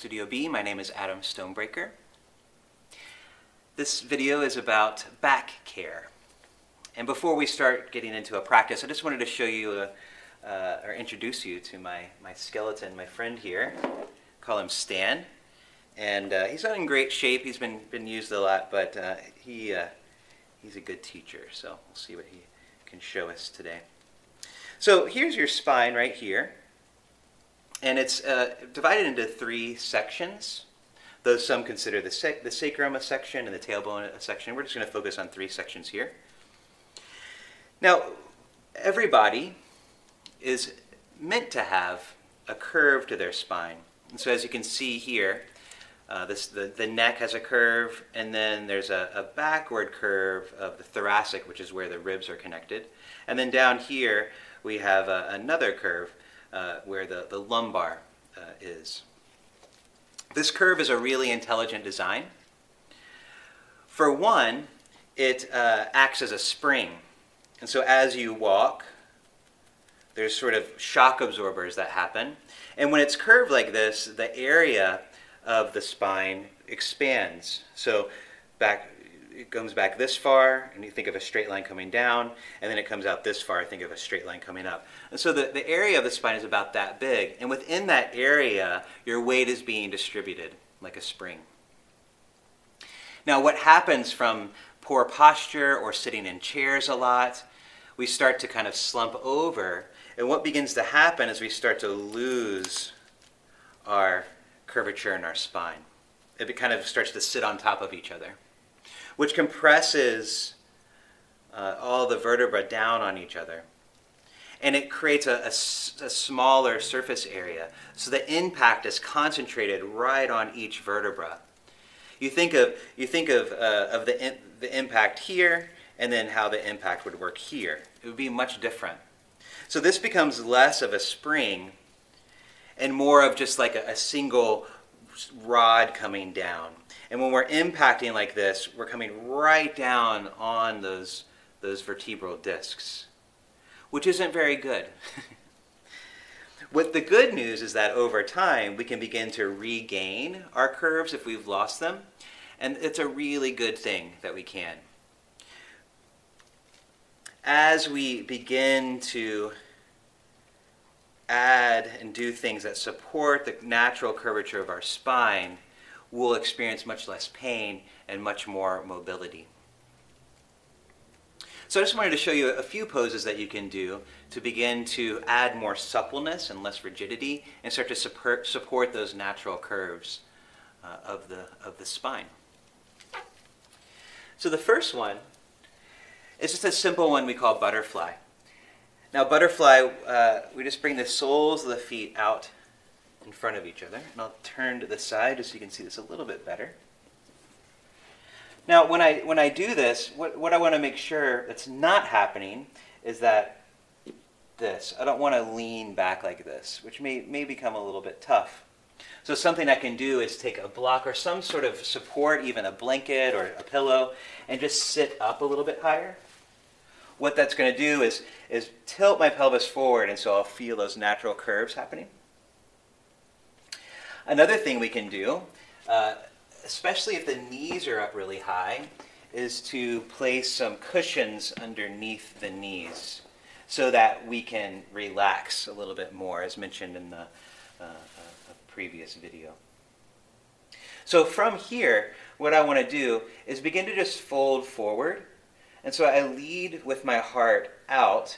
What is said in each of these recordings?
Studio B. My name is Adam Stonebreaker. This video is about back care. And before we start getting into a practice, I just wanted to show you or introduce you to my skeleton, my friend here. Call him Stan. And he's not in great shape. He's been used a lot, but he's a good teacher. So we'll see what he can show us today. So here's your spine right here. And it's divided into three sections, though some consider the sacrum a section and the tailbone a section. We're just going to focus on three sections here. Now, everybody is meant to have a curve to their spine. And so as you can see here, the neck has a curve, and then there's a backward curve of the thoracic, which is where the ribs are connected. And then down here, we have another curve where the lumbar is. This curve is a really intelligent design. For one, it acts as a spring. And so as you walk, there's sort of shock absorbers that happen. And when it's curved like this, the area of the spine expands. So it comes back this far, and you think of a straight line coming down, and then it comes out this far, think of a straight line coming up. And so the area of the spine is about that big, and within that area, your weight is being distributed like a spring. Now, what happens from poor posture or sitting in chairs a lot, we start to kind of slump over, and what begins to happen is we start to lose our curvature in our spine. It kind of starts to sit on top of each other, which compresses all the vertebrae down on each other. And it creates a smaller surface area, so the impact is concentrated right on each vertebra. You think of the impact here, and then how the impact would work here. It would be much different. So this becomes less of a spring and more of just like a single rod coming down. And when we're impacting like this, we're coming right down on those vertebral discs, which isn't very good. What the good news is that over time, we can begin to regain our curves if we've lost them. And it's a really good thing that we can. As we begin to add and do things that support the natural curvature of our spine, we'll experience much less pain and much more mobility. So I just wanted to show you a few poses that you can do to begin to add more suppleness and less rigidity and start to support those natural curves of the spine. So the first one is just a simple one we call butterfly. Now butterfly, we just bring the soles of the feet out in front of each other. And I'll turn to the side just so you can see this a little bit better. Now when I do this, what I want to make sure that's not happening is that I don't want to lean back like this, which may become a little bit tough. So something I can do is take a block or some sort of support, even a blanket or a pillow, and just sit up a little bit higher. What that's going to do is tilt my pelvis forward, and so I'll feel those natural curves happening. Another thing we can do, especially if the knees are up really high, is to place some cushions underneath the knees so that we can relax a little bit more, as mentioned in the previous video. So from here, what I want to do is begin to just fold forward. And so I lead with my heart out,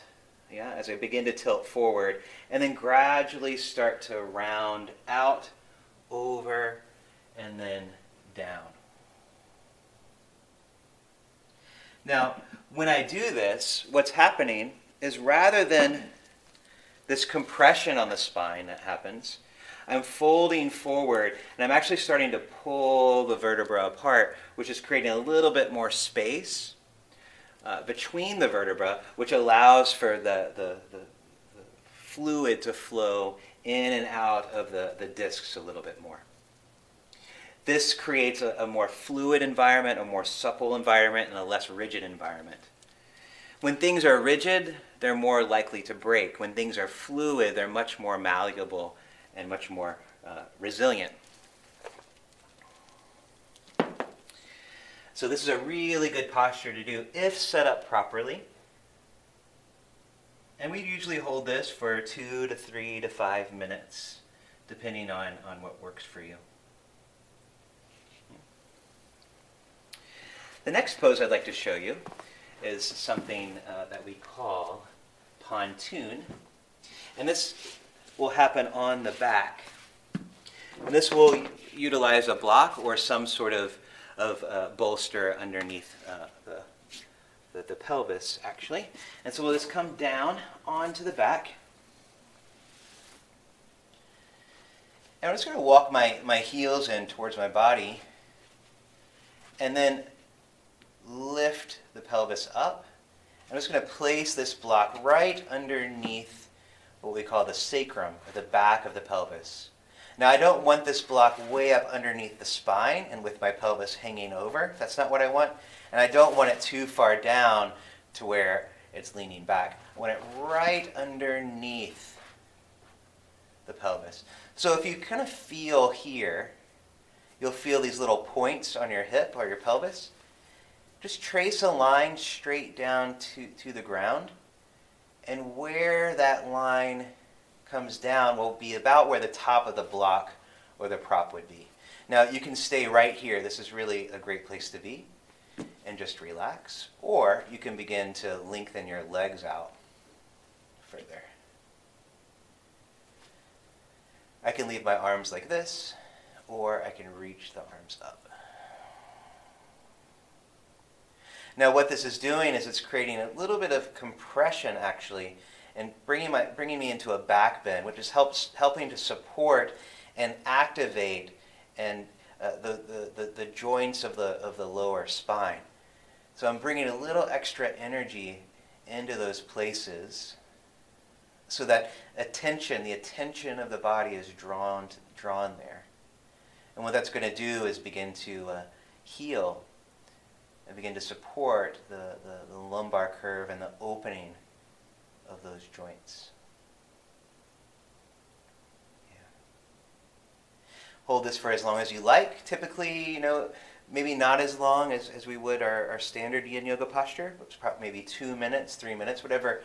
as I begin to tilt forward, and then gradually start to round out, over, and then down. Now, when I do this, what's happening is rather than this compression on the spine that happens, I'm folding forward, and I'm actually starting to pull the vertebra apart, which is creating a little bit more space between the vertebra, which allows for the fluid to flow in and out of the discs a little bit more. This creates a more fluid environment, a more supple environment, and a less rigid environment. When things are rigid, they're more likely to break. When things are fluid, they're much more malleable and much more resilient. So this is a really good posture to do if set up properly. And we usually hold this for 2 to 3 to 5 minutes, depending on what works for you. The next pose I'd like to show you is something that we call pontoon. And this will happen on the back. And this will utilize a block or some sort of bolster underneath the pelvis, actually. And so we'll just come down onto the back. And I'm just going to walk my heels in towards my body and then lift the pelvis up. I'm just going to place this block right underneath what we call the sacrum, or the back of the pelvis. Now, I don't want this block way up underneath the spine and with my pelvis hanging over. That's not what I want. And I don't want it too far down to where it's leaning back. I want it right underneath the pelvis. So if you kind of feel here, you'll feel these little points on your hip or your pelvis. Just trace a line straight down to the ground. And where that line comes down will be about where the top of the block or the prop would be. Now, you can stay right here. This is really a great place to be. And just relax. Or you can begin to lengthen your legs out further. I can leave my arms like this, or I can reach the arms up. Now what this is doing is it's creating a little bit of compression, actually, and bringing me into a back bend, which is helping to support and activate and the joints of the lower spine. So I'm bringing a little extra energy into those places so that the attention of the body is drawn there. And what that's going to do is begin to heal and begin to support the lumbar curve and the opening of those joints. Yeah. Hold this for as long as you like. Typically, maybe not as long as we would our standard yin yoga posture. It's probably maybe 2 minutes, 3 minutes, whatever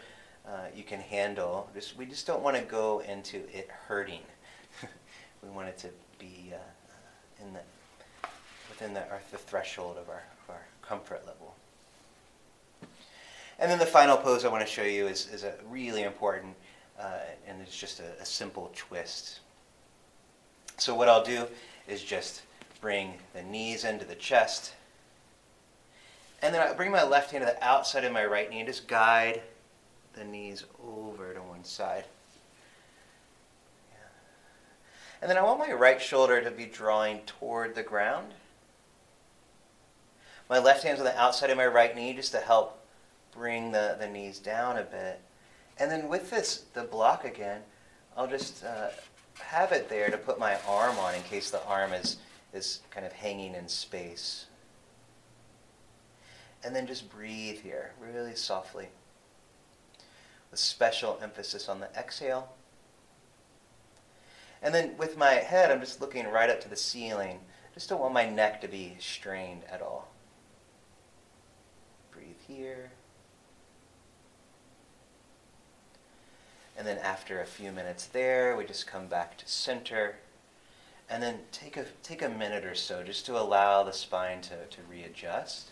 you can handle. We just don't want to go into it hurting. We want it to be within the threshold of our comfort level. And then the final pose I want to show you is a really important, and it's just a simple twist. So what I'll do is just bring the knees into the chest, and then I bring my left hand to the outside of my right knee and just guide the knees over to one side. Yeah. And then I want my right shoulder to be drawing toward the ground. My left hand's on the outside of my right knee just to help bring the knees down a bit. And then with the block again, I'll just have it there to put my arm on in case the arm is kind of hanging in space. And then just breathe here, really softly, with special emphasis on the exhale. And then with my head, I'm just looking right up to the ceiling. Just don't want my neck to be strained at all. Breathe here. And then after a few minutes there, we just come back to center. And then take a minute or so just to allow the spine to readjust.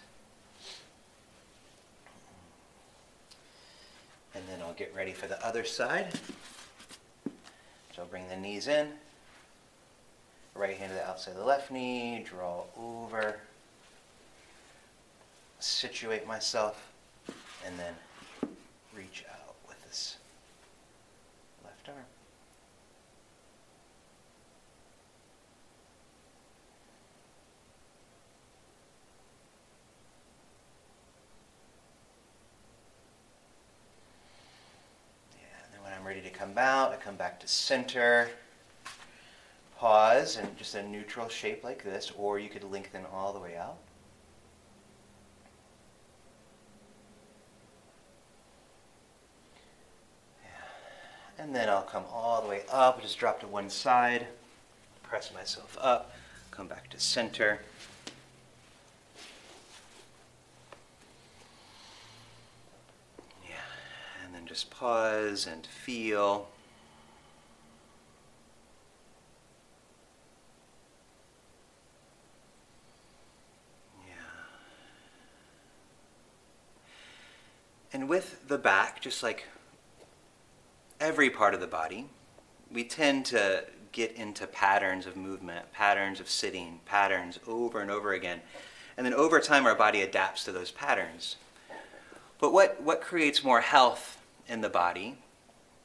And then I'll get ready for the other side. So I'll bring the knees in. Right hand to the outside of the left knee. Draw over. Situate myself. And then reach out with this left arm. Ready to come out, I come back to center, pause, and just a neutral shape like this, or you could lengthen all the way out. Yeah. And then I'll come all the way up, just drop to one side, press myself up, come back to center. And just pause and feel. Yeah. And with the back, just like every part of the body, we tend to get into patterns of movement, patterns of sitting, patterns over and over again. And then over time, our body adapts to those patterns. But what creates more health in the body,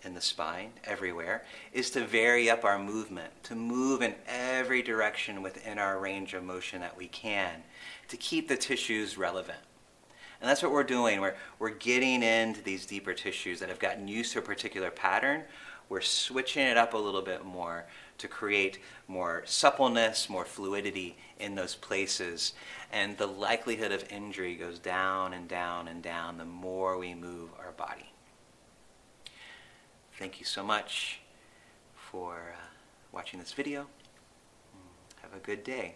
in the spine, everywhere, is to vary up our movement, to move in every direction within our range of motion that we can, to keep the tissues relevant. And that's what we're doing. We're getting into these deeper tissues that have gotten used to a particular pattern. We're switching it up a little bit more to create more suppleness, more fluidity in those places. And the likelihood of injury goes down and down and down the more we move our body. Thank you so much for watching this video. Have a good day.